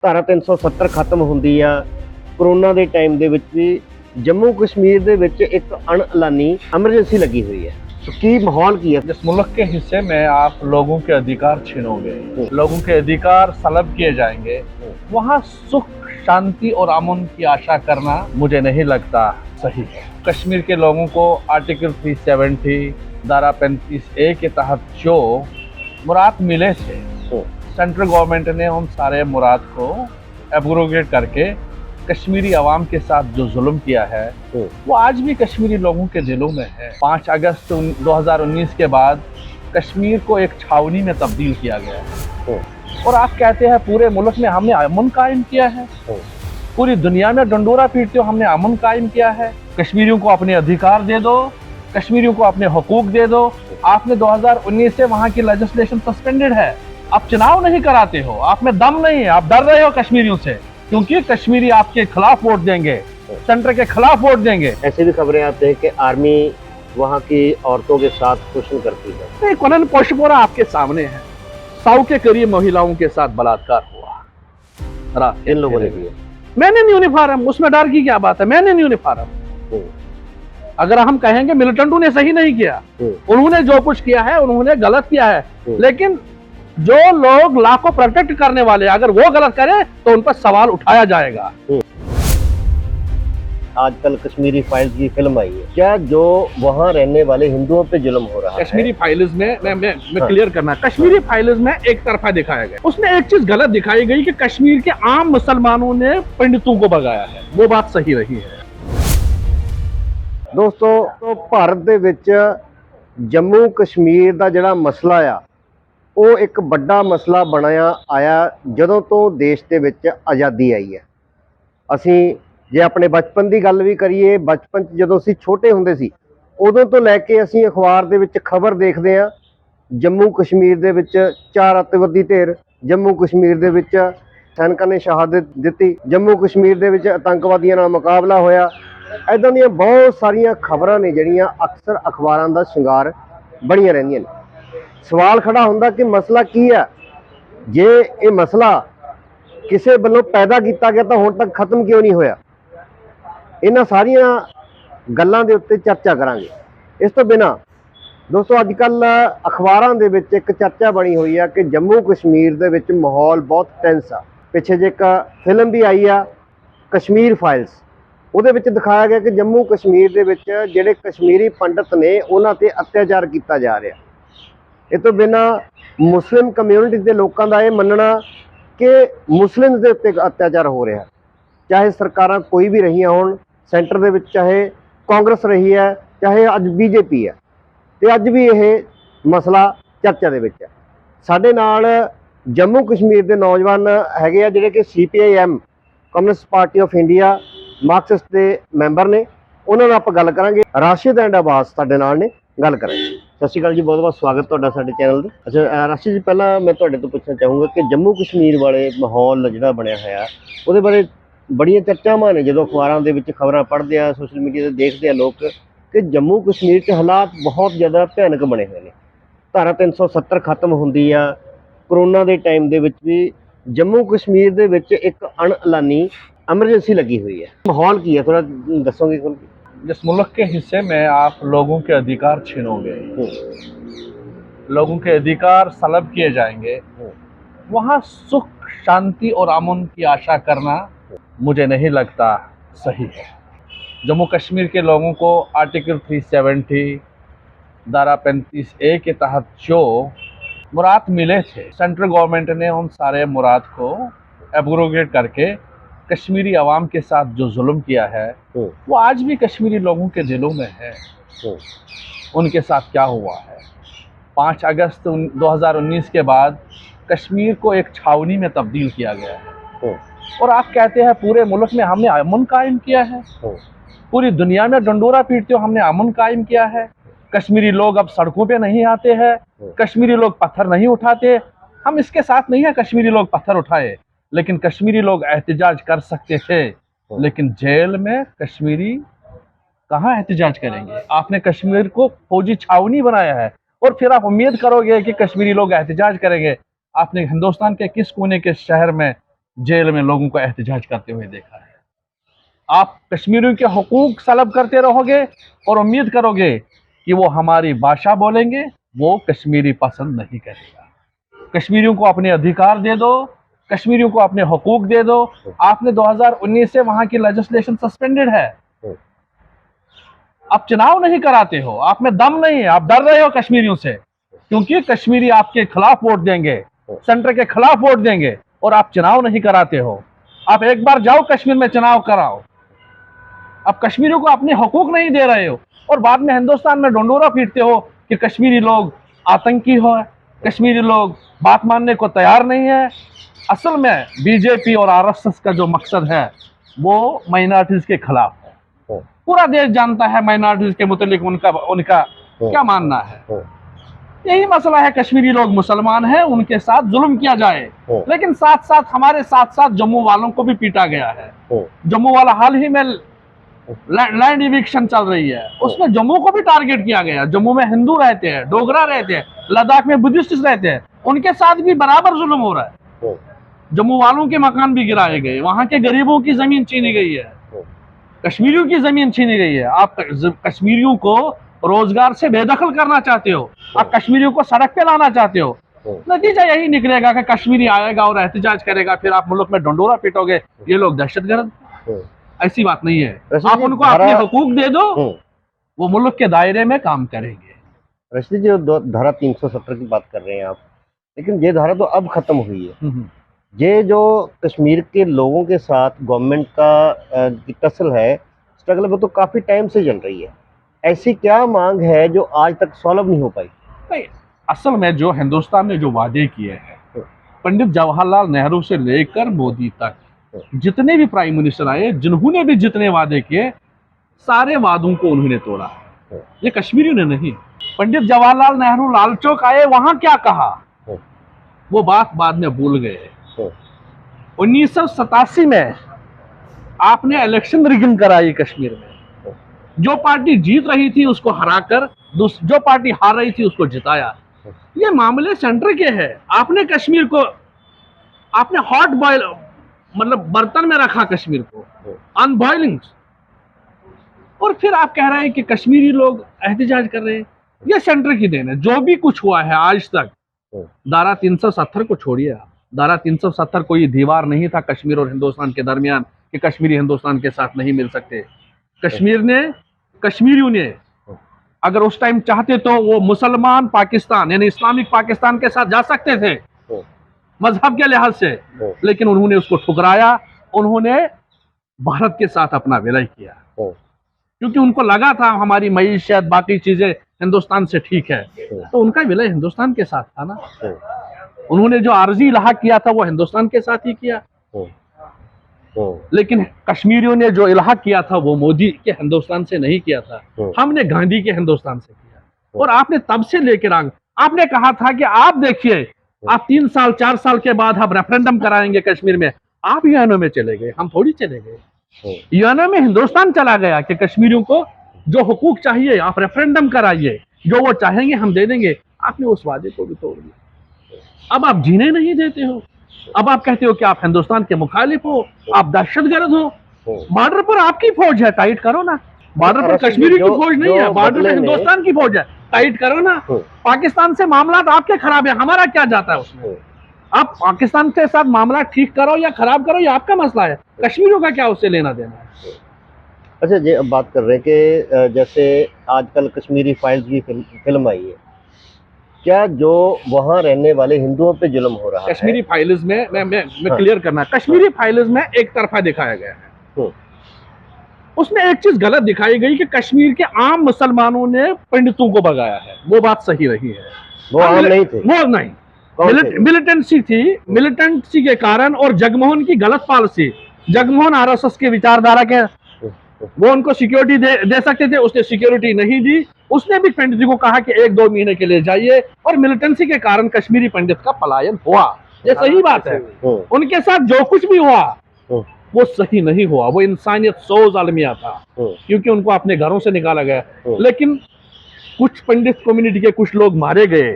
ਧਾਰਾ 370 ਖਤਮ ਹੁੰਦੀ ਆ। ਕਰੋਨਾ ਦੇ ਟਾਈਮ ਦੇ ਵਿੱਚ ਵੀ जम्मू कश्मीर ਦੇ ਵਿੱਚ ਇੱਕ ਅਣਐਲਾਨੀ ਐਮਰਜੈਂਸੀ ਲੱਗੀ ਹੋਈ ਹੈ। तो की माहौल की है? जिस मुल्क के हिस्से में आप लोगों के अधिकार छीनोगे, लोगों के अधिकार सलब किए जाएंगे, वहाँ सुख शांति और अमन की आशा करना मुझे नहीं लगता सही है। कश्मीर के लोगों को आर्टिकल 370 धारा 35A के तहत जो मुराद मिले थे, सेंट्रल गवर्नमेंट ने उन सारे मुराद को एब्रोगेट करके कश्मीरी अवाम के साथ जो जुल्म किया है वो आज भी कश्मीरी लोगों के दिलों में है। 5 अगस्त 2019 के बाद कश्मीर को एक छावनी में तब्दील किया गया है और आप कहते हैं पूरे मुल्क में हमने अमन कायम किया है, पूरी दुनिया में डंडोरा पीटते हो हमने अमन कायम किया है। कश्मीरियों को अपने अधिकार दे दो, कश्मीरियों को अपने हकूक दे दो। आपने 2019 से वहाँ की लेजिस्लेशन सस्पेंडेड है, आप चुनाव नहीं कराते हो, आप में दम नहीं है, आप डर रहे हो कश्मीरियों से क्योंकि कश्मीरी आपके खिलाफ वोट देंगे, सेंटर के खिलाफ वोट देंगे। ऐसे भी खबरें आते हैं कि आर्मी वहाँ की औरतों के साथ शोषण करती है। नहीं, कुनन पोशपोरा आपके सामने है, 100 के करीब महिलाओं के साथ बलात्कार हुआ रात। इन लोगों ने किया। मैंने नहीं यूनिफॉर्म, उसमें डर की क्या बात है? मैंने नहीं यूनिफॉर्म। अगर हम कहेंगे मिलिटेंटों ने सही नहीं किया, उन्होंने जो कुछ किया है उन्होंने गलत किया है, लेकिन जो लोग लॉ को प्रोटेक्ट करने वाले अगर वो गलत करें तो उन पर सवाल उठाया जाएगा। आजकल कश्मीरी फाइल्स की फिल्म आई है, क्या जो वहाँ रहने वाले हिंदुओं पे जुल्म हो रहा है? कश्मीरी फाइल्स में मैं क्लियर करना, कश्मीरी फाइल्स में एक तरफा दिखाया गया। उसमें एक चीज गलत दिखाई गई कि कश्मीर के आम मुसलमानों ने पंडितों को भगाया है, वो बात सही रही है। दोस्तों, तो भारत ਦੇ ਵਿੱਚ जम्मू कश्मीर ਦਾ ਜਿਹੜਾ ਮਸਲਾ ਆ ਉਹ ਇੱਕ ਵੱਡਾ ਮਸਲਾ ਬਣਿਆ ਆਇਆ ਜਦੋਂ ਤੋਂ ਦੇਸ਼ ਦੇ ਵਿੱਚ ਆਜ਼ਾਦੀ ਆਈ ਹੈ। ਅਸੀਂ ਜੇ ਆਪਣੇ ਬਚਪਨ ਦੀ ਗੱਲ ਵੀ ਕਰੀਏ, ਬਚਪਨ 'ਚ ਜਦੋਂ ਅਸੀਂ ਛੋਟੇ ਹੁੰਦੇ ਸੀ ਉਦੋਂ ਤੋਂ ਲੈ ਕੇ ਅਸੀਂ ਅਖਬਾਰ ਦੇ ਵਿੱਚ ਖਬਰ ਦੇਖਦੇ ਹਾਂ, ਜੰਮੂ ਕਸ਼ਮੀਰ ਦੇ ਵਿੱਚ 4 ਅੱਤਵਾਦੀ ਢੇਰ, ਜੰਮੂ ਕਸ਼ਮੀਰ ਦੇ ਵਿੱਚ ਸੈਨਿਕਾਂ ਨੇ ਸ਼ਹਾਦਤ ਦਿੱਤੀ, ਜੰਮੂ ਕਸ਼ਮੀਰ ਦੇ ਵਿੱਚ ਆਤੰਕਵਾਦੀਆਂ ਨਾਲ ਮੁਕਾਬਲਾ ਹੋਇਆ। ਇੱਦਾਂ ਦੀਆਂ ਬਹੁਤ ਸਾਰੀਆਂ ਖਬਰਾਂ ਨੇ ਜਿਹੜੀਆਂ ਅਕਸਰ ਅਖਬਾਰਾਂ ਦਾ ਸ਼ਿੰਗਾਰ ਬਣੀਆਂ ਰਹਿੰਦੀਆਂ ਨੇ। सवाल खड़ा होंदा कि मसला की है? जे ये मसला किसी वालों पैदा किया गया तो हुण तक खत्म क्यों नहीं होया? इन्हां सारियां गल्लां दे उत्ते चर्चा करांगे। इस तो बिना दोस्तों अजकल अखबारां दे विच एक चर्चा बनी हुई है कि जम्मू कश्मीर दे विच माहौल बहुत टेंस आ। पिछे जे एक फिल्म भी आई आ कश्मीर फाइल्स, ਉਹਦੇ ਵਿੱਚ ਦਿਖਾਇਆ ਗਿਆ ਕਿ जम्मू कश्मीर ਦੇ ਵਿੱਚ ਜਿਹੜੇ कश्मीरी पंडित ने ਉਹਨਾਂ ਤੇ अत्याचार ਕੀਤਾ ਜਾ ਰਿਹਾ। ਇਹ ਤੋਂ ਬਿਨਾਂ ਮੁਸਲਿਮ ਕਮਿਊਨਿਟੀ ਦੇ ਲੋਕਾਂ ਦਾ ਇਹ ਮੰਨਣਾ ਕਿ ਮੁਸਲਿਮਸ ਦੇ ਉੱਤੇ ਅਤਿਆਚਾਰ ਹੋ ਰਿਹਾ, ਚਾਹੇ ਸਰਕਾਰਾਂ ਕੋਈ ਵੀ ਰਹੀਆਂ ਹੋਣ, ਸੈਂਟਰ ਦੇ ਵਿੱਚ ਚਾਹੇ ਕਾਂਗਰਸ ਰਹੀ ਹੈ, ਚਾਹੇ ਅੱਜ ਬੀਜੇਪੀ ਹੈ, ਤੇ ਅੱਜ ਵੀ ਇਹ ਮਸਲਾ ਚਰਚਾ ਦੇ ਵਿੱਚ ਹੈ। ਸਾਡੇ ਨਾਲ ਜੰਮੂ ਕਸ਼ਮੀਰ ਦੇ ਨੌਜਵਾਨ ਹੈਗੇ ਆ ਜਿਹੜੇ ਕਿ CPIM communist party of India Marxist ਦੇ ਮੈਂਬਰ ਨੇ, ਉਹਨਾਂ ਨਾਲ ਆਪਾਂ ਗੱਲ ਕਰਾਂਗੇ। ਰਾਸ਼ਿਦ ਐਂਡ ਅਬਾਸ ਸਾਡੇ ਨਾਲ ਨੇ, ਗੱਲ ਕਰਾਂਗੇ। सत श्री अकाल जी, बहुत बहुत स्वागत तुहाडा साडे चैनल ते। अच्छा राशि जी, पहला मैं तुहाडे तो पुछना चाहूँगा कि जम्मू कश्मीर वाले माहौल जिहड़ा बनिया होया उहदे बारे बड़ियां चर्चावां ने जदों अखबारां दे विच खबरां पढ़दे आ, सोशल मीडिया ते देखदे आ लोग कि जम्मू कश्मीर च हालात बहुत ज़्यादा भयानक बने हुए ने। धारा 370 खत्म हुंदी आ। करोना दे टाइम दे विच भी जम्मू कश्मीर दे विच एक अणएलानी एमरजेंसी लगी हुई है। माहौल की है, थोड़ा दसोगे? जिस मुल्क के हिस्से में आप लोगों के अधिकार छीनोगे, लोगों के अधिकार सलब किए जाएंगे, वहाँ सुख शांति और अमन की आशा करना मुझे नहीं लगता सही है। जम्मू कश्मीर के लोगों को आर्टिकल 370 धारा 35A के तहत जो मुराद मिले थे, सेंट्रल गवर्नमेंट ने उन सारे मुराद को एब्रोगेट करके कश्मीरी अवाम के साथ जो जुल्म किया है वो आज भी कश्मीरी लोगों के दिलों में है। उनके साथ क्या हुआ है? 5 अगस्त 2019 के बाद कश्मीर को एक छावनी में तब्दील किया गया है और आप कहते हैं पूरे मुल्क में हमने अमन कायम किया है, पूरी दुनिया में डंडोरा पीटते हो हमने अमन कायम किया है। कश्मीरी लोग अब सड़कों पे नहीं आते हैं, कश्मीरी लोग पत्थर नहीं उठाते। हम इसके साथ नहीं है कश्मीरी लोग पत्थर उठाए, लेकिन कश्मीरी लोग एहतजाज कर सकते थे, लेकिन जेल में कश्मीरी कहाँ एहतजाज करेंगे? आपने कश्मीर को फौजी छावनी बनाया है और फिर आप उम्मीद करोगे कि कश्मीरी लोग एहतजाज करेंगे। आपने हिंदुस्तान के किस कोने के शहर में जेल में लोगों को एहतजाज करते हुए देखा है। आप कश्मीरियों के हुकूक तलब करते रहोगे और उम्मीद करोगे कि वो हमारी भाषा बोलेंगे, वो कश्मीरी पसंद नहीं करेगा। कश्मीरियों को अपने अधिकार दे दो, कश्मीरियों को अपने हुकूक दे दो। आपने 2019 से वहां की लेजिस्लेशन सस्पेंडेड है, आप चुनाव नहीं कराते हो, आप में दम नहीं है, आप डर रहे हो कश्मीरियों से, क्योंकि कश्मीरी आपके खिलाफ वोट देंगे, सेंटर के खिलाफ वोट देंगे, और आप चुनाव नहीं कराते हो। आप एक बार जाओ कश्मीर में, चुनाव कराओ। आप कश्मीरियों को अपने हुकूक नहीं दे रहे हो और बाद में हिंदुस्तान में डंडोरा पीटते हो कि कश्मीरी लोग आतंकी हो, कश्मीरी लोग बात मानने को तैयार नहीं है। असल में बीजेपी और आरएसएस का जो मकसद है वो माइनॉरिटीज के खिलाफ है। पूरा देश जानता है माइनॉरिटीज के मुतालिक उनका क्या मानना है। यही मसला है, कश्मीरी लोग मुसलमान हैं, उनके साथ जुल्म किया जाए, लेकिन साथ साथ हमारे साथ साथ जम्मू वालों को भी पीटा गया है। जम्मू वाला हाल ही में लैंड इविक्शन चल रही है, उसमें जम्मू को भी टारगेट किया गया। जम्मू में हिंदू रहते हैं, डोगरा रहते हैं, लद्दाख में बुद्धिस्ट रहते हैं, उनके साथ भी बराबर जुल्म हो रहा है। जम्मू वालों के मकान भी गिराए गए, वहां के गरीबों की जमीन छीनी गई है, कश्मीरियों की जमीन छीनी गई है। आप कश्मीरियों को रोजगार से बेदखल करना चाहते हो, आप कश्मीरियों को सड़क पे लाना चाहते हो। नतीजा यही निकलेगा कि कश्मीरी आएगा और एहतजाज करेगा, फिर आप मुल्क में डंडोरा पीटोगे, ये लोग दहशतगर्द। ऐसी बात नहीं है, आप उनको अपने हुकूक दे दो, वो मुल्क के दायरे में काम करेंगे। रशीद जी, धारा 370 की बात कर रहे हैं आप, लेकिन ये धारा तो अब खत्म हुई है। ये जो कश्मीर के लोगों के साथ गवर्नमेंट का टसल है, स्ट्रगल, वो तो काफी टाइम से चल रही है। ऐसी क्या मांग है जो आज तक सॉल्व नहीं हो पाई? नहीं, असल में जो हिंदुस्तान ने जो वादे किए हैं, पंडित जवाहरलाल नेहरू से लेकर मोदी तक जितने भी प्राइम मिनिस्टर आए, जिन्होंने भी जितने वादे किए, सारे वादों को उन्होंने तोड़ा। ये कश्मीरियों ने नहीं। पंडित जवाहरलाल नेहरू लाल चौक आए, वहां क्या कहा वो बात बाद में भूल गए। 1987 में आपने इलेक्शन रिगिंग कराई कश्मीर में, जो पार्टी जीत रही थी उसको हराकर जो पार्टी हार रही थी उसको जिताया। ये मामले सेंटर के हैं। आपने कश्मीर को आपने हॉट बॉयल मतलब बर्तन में रखा, कश्मीर को अनबॉइलिंग, और फिर आप कह रहे हैं कि कश्मीरी लोग एहतजाज कर रहे हैं। ये सेंटर की देन है। जो भी कुछ हुआ है आज तक, धारा 370 को छोड़िए, धारा 370 कोई दीवार नहीं था कश्मीर और हिंदुस्तान के दरमियान कि कश्मीरी हिंदुस्तान के साथ नहीं मिल सकते। कश्मीरियों ने अगर उस टाइम चाहते तो वो मुसलमान पाकिस्तान यानी इस्लामिक पाकिस्तान के साथ जा सकते थे मजहब के लिहाज से, लेकिन उन्होंने उसको ठुकराया। उन्होंने भारत के साथ अपना विलय किया, क्योंकि उनको लगा था हमारी मईशत बाकी चीजें हिंदुस्तान से ठीक है, तो उनका विलय हिंदुस्तान के साथ था ना। उन्होंने जो आर्जी इलाहा किया था वो हिंदुस्तान के साथ ही किया, लेकिन कश्मीरियों ने जो इलाहा किया था वो मोदी के हिंदुस्तान से नहीं किया था, हमने गांधी के हिंदुस्तान से किया। और आपने तब से लेकर आपने कहा था कि आप देखिए, आप 3 साल 4 साल के बाद हम रेफरेंडम कराएंगे कश्मीर में। आप यूएनओ में चले गए, हम थोड़ी चले गए। यूएनओ में हिंदुस्तान चला गया कि कश्मीरियों को जो हुकूक चाहिए आप रेफरेंडम कराइए, जो वो चाहेंगे हम दे देंगे। आपने उस वादे को भी तोड़ दिया। अब आप जीने नहीं देते हो। अब आप कहते हो कि आप हिंदुस्तान के मुखालिफ हो, आप दहशतगर्द हो। बॉर्डर पर आपकी फौज है, टाइट करो ना। बॉर्डर पर कश्मीरी की फौज नहीं है, बॉर्डर पर हिंदुस्तान की फौज है, टाइट करो ना। पाकिस्तान से मामला आपके खराब है, हमारा क्या जाता है उसमें? आप पाकिस्तान के साथ मामला ठीक करो या खराब करो, ये आपका मसला है। कश्मीरियों का क्या उससे लेना देना है? अच्छा जी, अब बात कर रहे हैं कि जैसे आजकल कश्मीरी फाइल्स की फिल्म आई है, क्या जो वहाँ रहने वाले हिंदुओं पे जुल्म हो रहा है? कश्मीरी फाइल्स में मैं क्लियर करना, कश्मीरी फाइल्स में एक तरफा दिखाया गया है। उसमें एक चीज गलत दिखाई गई कि कश्मीर के आम मुसलमानों ने पंडितों को भगाया है। वो बात सही रही है, वो आम नहीं थे, वो नहीं, मिलिटेंसी थी। मिलिटेंसी के कारण और जगमोहन की गलत पॉलिसी, जगमोहन आरएसएस के विचारधारा के, वो उनको सिक्योरिटी दे सकते थे, उसने सिक्योरिटी नहीं दी। उसने भी पंडित जी को कहा कि 1-2 महीने के लिए जाइए, और मिलिटेंसी के कारण कश्मीरी पंडित का पलायन हुआ। ये सही बात है। उनके साथ जो कुछ भी हुआ वो सही नहीं हुआ, वो इंसानियत सोज अलमिया था, क्योंकि उनको अपने घरों से निकाला गया। लेकिन कुछ पंडित कम्युनिटी के कुछ लोग मारे गए,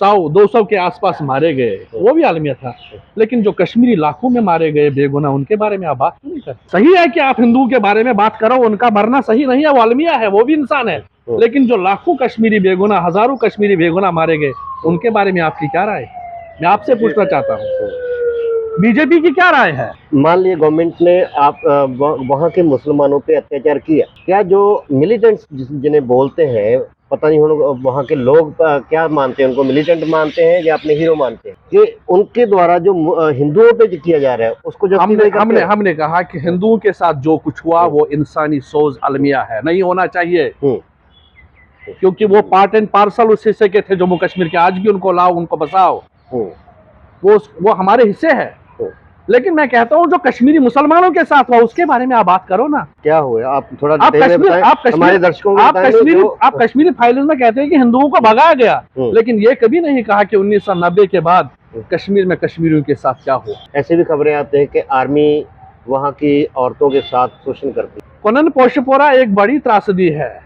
100-200 के आसपास मारे गए, वो भी आलमिया था। लेकिन जो कश्मीरी लाखों में मारे गए बेगुनाह, उनके बारे में आप बात क्यों नहीं करते? सही है कि आप हिंदुओं के बारे में बात करो, उनका मरना सही नहीं है, वो आलमिया है, वो भी इंसान है। लेकिन जो लाखों कश्मीरी बेगुनाह, हजारों कश्मीरी बेगुनाह मारे गए, उनके बारे में आपकी क्या राय है? मैं आपसे पूछना चाहता हूँ, बीजेपी की क्या राय है? मान लीजिए गवर्नमेंट ने आप वहाँ के मुसलमानों पे अत्याचार किया, क्या जो मिलिटेंट्स जिन्हें बोलते हैं, पता नहीं वहाँ के लोग क्या मानते हैं, उनको मिलिटेंट मानते हैं या अपने हीरो मानते हैं, कि उनके द्वारा जो हिंदुओं पे किया जा रहा है उसको जो हमने कहा कि हिंदुओं के साथ जो कुछ हुआ वो इंसानी सोच अलमिया है, नहीं होना चाहिए। क्योंकि वो पार्ट एंड पार्सल उस हिस्से के थे जम्मू कश्मीर के, आज भी उनको लाओ, उनको बसाओ, वो हमारे हिस्से है। लेकिन मैं कहता हूँ जो कश्मीरी मुसलमानों के साथ हुआ उसके बारे में आप बात करो ना। क्या हुआ, आप थोड़ा हमारे दर्शकों को आप कश्मीरी फाइल्स में कहते हैं कि हिंदुओं को भगाया गया, लेकिन ये कभी नहीं कहा कि 1990 के बाद कश्मीर में कश्मीरियों के साथ क्या हुआ। ऐसे भी खबरें आते हैं कि आर्मी वहाँ की औरतों के साथ शोषण करती है। कोनन पोशपोरा एक बड़ी त्रासदी है,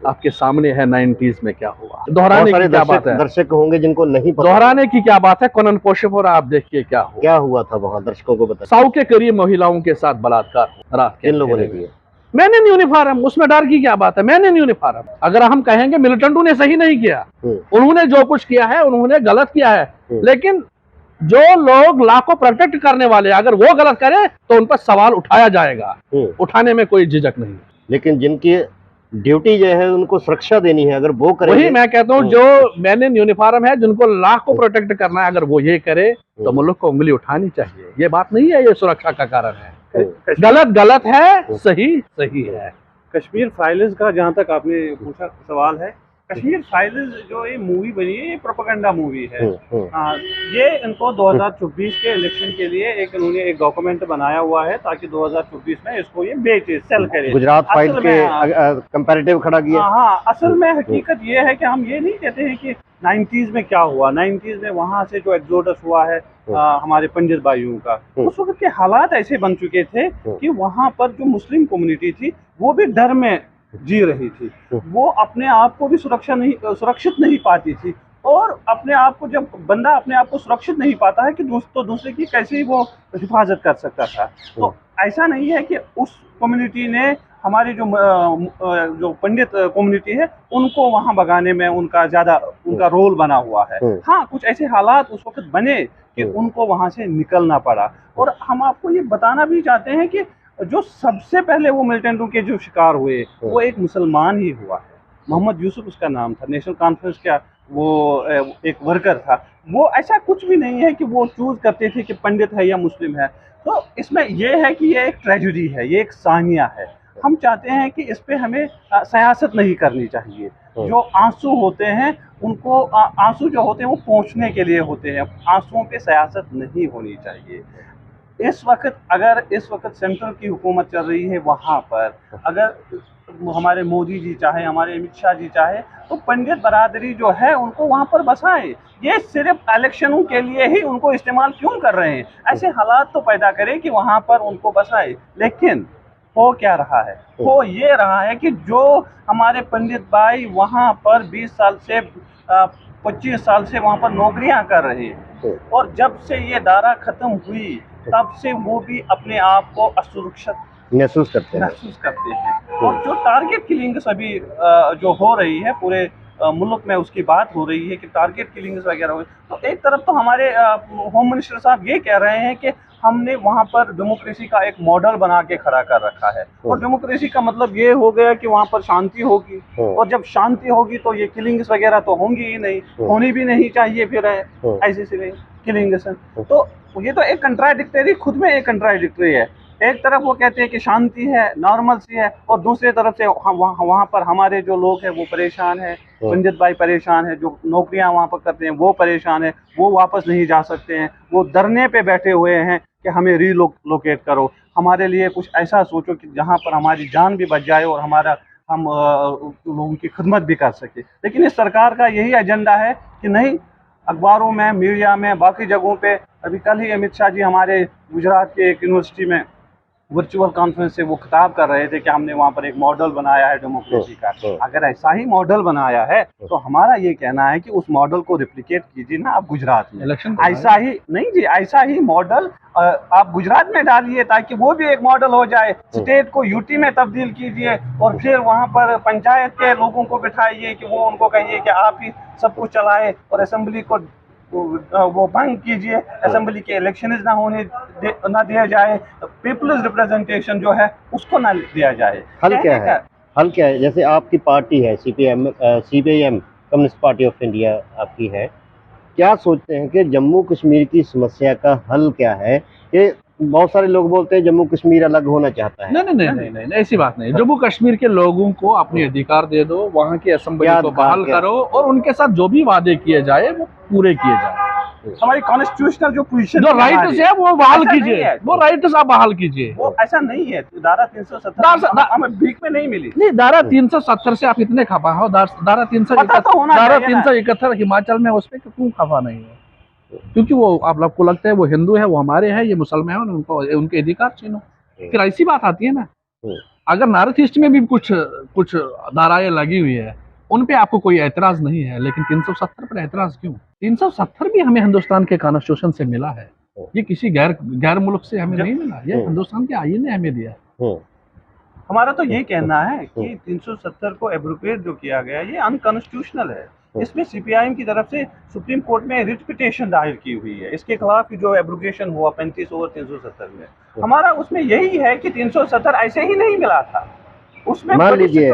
आपके सामने है 90s में क्या हुआ। दोहराने की क्या बात है? दर्शक होंगे जिनको नहीं पता, दोहराने की क्या बात है? कोनन पोशपोरा आप देखिए क्या हुआ था वहाँ, दर्शकों को बता। 100 के करीब महिलाओं के साथ बलात्कार रात के। किन लोगों ने किया? मैंने इन यूनिफॉर्म, उसमें डर की क्या बात है? मैंने इन यूनिफॉर्म, अगर हम कहेंगे मिलिटेंटों ने सही नहीं किया, उन्होंने जो कुछ किया है उन्होंने गलत किया है, लेकिन जो लोग लॉ को प्रोटेक्ट करने वाले अगर वो गलत करें तो उन पर सवाल उठाया जाएगा, उठाने में कोई झिझक नहीं। लेकिन जिनकी ड्यूटी जो है उनको सुरक्षा देनी है, अगर वो करें, वही मैं कहता हूँ जो मैंने यूनिफॉर्म है, जिनको लॉ को प्रोटेक्ट करना है, अगर वो ये करे तो मुल्क को उंगली उठानी चाहिए। ये बात नहीं है ये सुरक्षा का कारण है, गलत है, सही है। कश्मीर फाइल्स का जहाँ तक आपने पूछा सवाल है, कश्मीर फाइल्स जो ये मूवी बनी है, ये प्रोपेगेंडा मूवी है। ये इनको 2024 के इलेक्शन के लिए इन्होंने एक डॉक्यूमेंट बनाया हुआ है ताकि 2024 में इसको ये बेचे, सेल करे। गुजरात फाइल के कंपैरेटिव खड़ा किया। हाँ, असल में हकीकत ये है कि हम ये नहीं कहते हैं कि 90s में क्या हुआ। 90s में वहाँ से जो एक्सोडस हुआ है हमारे पंडित भाइयों का, उस वक्त के हालात ऐसे बन चुके थे कि वहाँ पर जो मुस्लिम कम्युनिटी थी वो भी डर में जी रही थी, वो अपने आप को भी सुरक्षित नहीं पाती थी। और अपने आप को, जब बंदा अपने आप को सुरक्षित नहीं पाता है कि दूसरे की कैसे वो हिफाजत कर सकता था। तो ऐसा नहीं है कि उस कम्युनिटी ने हमारी जो पंडित कम्युनिटी है उनको वहाँ भगाने में उनका रोल बना हुआ है। हाँ, कुछ ऐसे हालात उस वक्त बने कि उनको वहाँ से निकलना पड़ा। और हम आपको ये बताना भी चाहते हैं कि जो सबसे पहले वो मिलिटेंटों के जो शिकार हुए वो एक मुसलमान ही हुआ है, मोहम्मद यूसुफ उसका नाम था, नेशनल कॉन्फ्रेंस का वो एक वर्कर था। वो ऐसा कुछ भी नहीं है कि वो चूज करते थे कि पंडित है या मुस्लिम है। तो इसमें यह है कि ये एक ट्रेजेडी है, ये एक सानिया है। हम चाहते हैं कि इस पे हमें सियासत नहीं करनी चाहिए। जो आंसू होते हैं उनको आंसू जो होते हैं वो पोंछने के लिए होते हैं, आंसुओं पे सियासत नहीं होनी चाहिए। इस वक्त सेंट्रल की हुकूमत चल रही है, वहाँ पर अगर हमारे मोदी जी चाहे, हमारे अमित शाह जी चाहे तो पंडित बरादरी जो है उनको वहाँ पर बसाएं। ये सिर्फ इलेक्शनों के लिए ही उनको इस्तेमाल क्यों कर रहे हैं? ऐसे हालात तो पैदा करें कि वहाँ पर उनको बसाएं। लेकिन हो क्या रहा है? हो ये रहा है कि जो हमारे पंडित भाई वहाँ पर 20 साल से 25 साल से वहाँ पर नौकरियाँ कर रहे हैं, और जब से ये दायरा खत्म हुई तब से वो भी अपने आप को असुरक्षित महसूस करते हैं। और जो टारगेट किलिंग्स अभी जो हो रही है पूरे मुल्क में, उसकी बात हो रही है कि टारगेट किलिंग्स वगैरह हो, तो एक तरफ तो हमारे होम मिनिस्टर साहब ये कह रहे हैं कि हमने वहाँ पर डेमोक्रेसी का एक मॉडल बना के खड़ा कर रखा है, और डेमोक्रेसी का मतलब ये हो गया कि वहाँ पर शांति होगी, और जब शांति होगी तो ये किलिंग्स वगैरह तो होंगी ही नहीं, होनी भी नहीं चाहिए फिर ऐसी से किलिंग्स। तो ये तो एक कंट्राडिक्टरी, खुद में एक कंट्राडिक्टरी है। एक तरफ वो कहते हैं कि शांति है, नॉर्मल सी है, और दूसरी तरफ से वहाँ पर हमारे जो लोग हैं वो परेशान है, पंडित भाई परेशान है, जो नौकरियां वहाँ पर करते हैं वो परेशान है, वो वापस नहीं जा सकते हैं, वो धरने पे बैठे हुए हैं कि हमें रीलोकेट करो, हमारे लिए कुछ ऐसा सोचो कि जहाँ पर हमारी जान भी बच जाए और हम लोगों की खिदमत भी कर सके। लेकिन इस सरकार का यही एजेंडा है कि नहीं, अखबारों में, मीडिया में, बाकी जगहों पे, अभी कल ही अमित शाह जी हमारे गुजरात के एक यूनिवर्सिटी में वर्चुअल कॉन्फ्रेंस से वो खिताब कर रहे थे कि हमने वहाँ पर एक मॉडल बनाया है डेमोक्रेसी का। अगर ऐसा ही मॉडल बनाया है तो हमारा ये कहना है कि उस मॉडल को रिप्लिकेट कीजिए ना आप गुजरात में। इलेक्शन ऐसा ही नहीं जी, ऐसा ही मॉडल आप गुजरात में डालिए ताकि वो भी एक मॉडल हो जाए। स्टेट को यूटी में तब्दील कीजिए और फिर वहाँ पर पंचायत के लोगों को बिठाइए कि वो उनको कहिए कि आप ही सब कुछ चलाए और असेंबली को वो भंग कीजिए, असेंबली के इलेक्शन ना दिया जाए, पीपल्स रिप्रेजेंटेशन जो है उसको ना दिया जाए। हल क्या है? हल क्या है? जैसे आपकी पार्टी है CPIM communist party of India आपकी है, क्या सोचते हैं कि जम्मू कश्मीर की समस्या का हल क्या है? कि बहुत सारे लोग बोलते हैं जम्मू कश्मीर अलग होना चाहता है। नहीं, ऐसी बात नहीं। जम्मू कश्मीर के लोगों को अपने अधिकार दे दो, वहाँ की असेंबली को बहाल करो और उनके साथ जो भी वादे किए जाए वो पूरे किए जाए। हमारी कॉन्स्टिट्यूशनल जो पोजीशन जो राइट्स है वो बहाल कीजिए, वो राइट्स आप बहाल कीजिए। वो ऐसा नहीं है। धारा 370 हमें भीख में नहीं मिली। नहीं, धारा 370 से आप इतने खफा हो? धारा 371 हिमाचल में, उस पर क्यों खफा नहीं हो? क्योंकि वो आप लोग को लगता है वो हिंदू है, वो हमारे हैं, ये मुसलमान है, उनको उनके अधिकार छीनो। फिर ऐसी बात आती है ना। अगर नॉर्थ ईस्ट में भी कुछ धाराएं लगी हुई है, उन पे आपको कोई एतराज नहीं है, लेकिन 370 पर एतराज क्यों? 370 भी हमें हिंदुस्तान के कॉन्स्टिट्यूशन से मिला है, ये किसी गैर मुल्क से हमें नहीं मिला, ये हिंदुस्तान के आईन ने हमें दिया। हमारा तो ये कहना है कि 370 को एब्रोगेट जो किया गया ये अनकॉन्स्टिट्यूशनल है। इसमें सीपीआईएम की तरफ से सुप्रीम कोर्ट में रिट पिटीशन दायर की हुई है इसके खिलाफ की जो एब्रोगेशन हुआ 35/370 में। हमारा उसमें यही है कि 370 ऐसे ही नहीं मिला था। उसमें मान लीजिए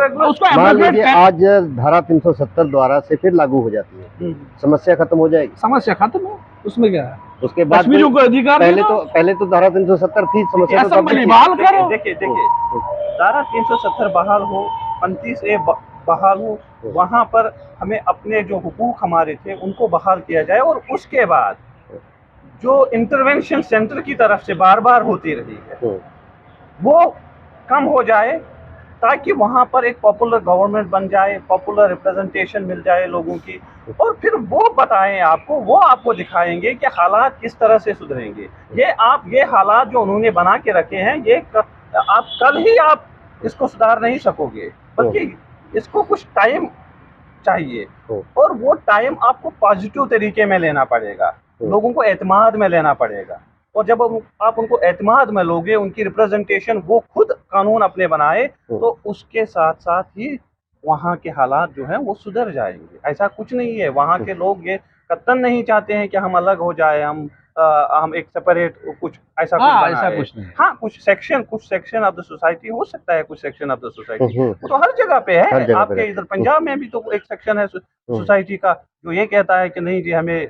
आज धारा 370 द्वारा से फिर लागू हो जाती है, समस्या खत्म हो जाएगी। समस्या खत्म हो, उसमें क्या है? उसके बाद कश्मीरियों को अधिकार पहले तो धारा 370 थी, समस्या तो बहाल करो। देखिए धारा 370 बहाल हो, 35A बहाल हो, वहाँ पर हमें अपने जो हुकूक हमारे थे उनको बहाल किया जाए और उसके बाद जो इंटरवेंशन सेंटर की तरफ से बार बार होती रही है वो कम हो जाए ताकि वहाँ पर एक पॉपुलर गवर्नमेंट बन जाए, पॉपुलर रिप्रेजेंटेशन मिल जाए लोगों की, और फिर वो बताएं आपको, वो आपको दिखाएंगे कि हालात किस तरह से सुधरेंगे। ये हालात जो उन्होंने बना के रखे हैं ये आप कल ही आप इसको सुधार नहीं सकोगे, बल्कि इसको कुछ टाइम चाहिए और वो टाइम आपको पॉजिटिव तरीके में लेना पड़ेगा, लोगों को एतमाद में लेना पड़ेगा। और जब आप उनको एतमाद में लोगे, उनकी रिप्रेजेंटेशन वो खुद कानून अपने बनाए, तो उसके साथ साथ ही वहाँ के हालात जो हैं वो सुधर जाएंगे। ऐसा कुछ नहीं है, वहाँ के लोग ये कतन नहीं चाहते हैं कि हम अलग हो जाए, हम एक सेपरेट कुछ ऐसा कुछ नहीं। हाँ, कुछ सेक्शन ऑफ द सोसाइटी हो सकता है, कुछ सेक्शन ऑफ द सोसाइटी वो तो हर जगह पे है। आपके इधर पंजाब में भी तो एक सेक्शन है सोसाइटी का जो ये कहता है कि नहीं जी हमें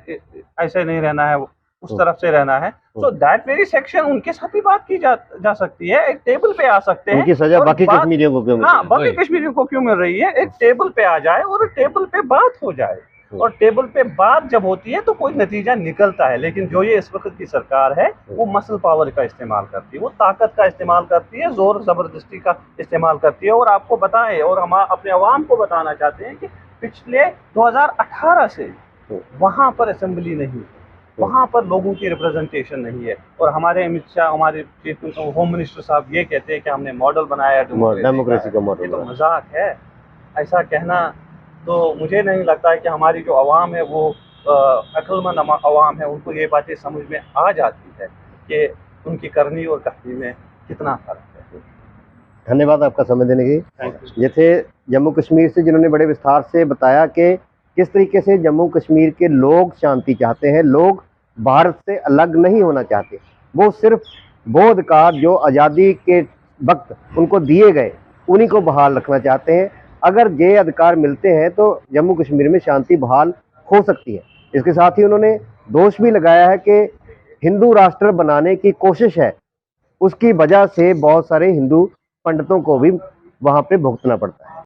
ऐसे नहीं रहना है, उस तरफ से रहना है। सो दैट वेरी सेक्शन उनके साथ भी बात की जा सकती है, एक टेबल पे आ सकते हैं। उनकी सजा बाकी कश्मीरियों को क्यों मिल रही है? हाँ, बाकी कश्मीरियों को क्यों मिल रही है? एक टेबल पे आ जाए और टेबल पे बात हो जाए, और टेबल पे बात जब होती है तो कोई नतीजा निकलता है। लेकिन जो ये इस वक्त की सरकार है वो मसल पावर का इस्तेमाल करती है, वो ताकत का इस्तेमाल करती है, जोर जबरदस्ती का इस्तेमाल करती है। और आपको बताएं, और हम अपने अवाम को बताना चाहते हैं कि पिछले 2018 से वहाँ पर असेंबली नहीं, वहाँ पर लोगों की रिप्रेजेंटेशन नहीं है। और हमारे अमित शाह, हमारे होम मिनिस्टर साहब ये कहते हैं कि हमने मॉडल बनाया डेमोक्रेसी का मॉडल। ये तो मजाक है, ऐसा कहना तो मुझे नहीं लगता है कि हमारी जो आवाम है वो अक्लमंद आवाम है, उनको ये बातें समझ में आ जाती है कि उनकी करनी और कहनी में कितना फर्क है। धन्यवाद आपका समय देने की। ये थे जम्मू कश्मीर से जिन्होंने बड़े विस्तार से बताया कि किस तरीके से जम्मू कश्मीर के लोग शांति चाहते हैं, लोग भारत से अलग नहीं होना चाहते, वो सिर्फ वो अधिकार जो आज़ादी के वक्त उनको दिए गए उन्हीं को बहाल रखना चाहते हैं। अगर ये अधिकार मिलते हैं तो जम्मू कश्मीर में शांति बहाल हो सकती है। इसके साथ ही उन्होंने दोष भी लगाया है कि हिंदू राष्ट्र बनाने की कोशिश है, उसकी वजह से बहुत सारे हिंदू पंडितों को भी वहाँ पे भुगतना पड़ता है।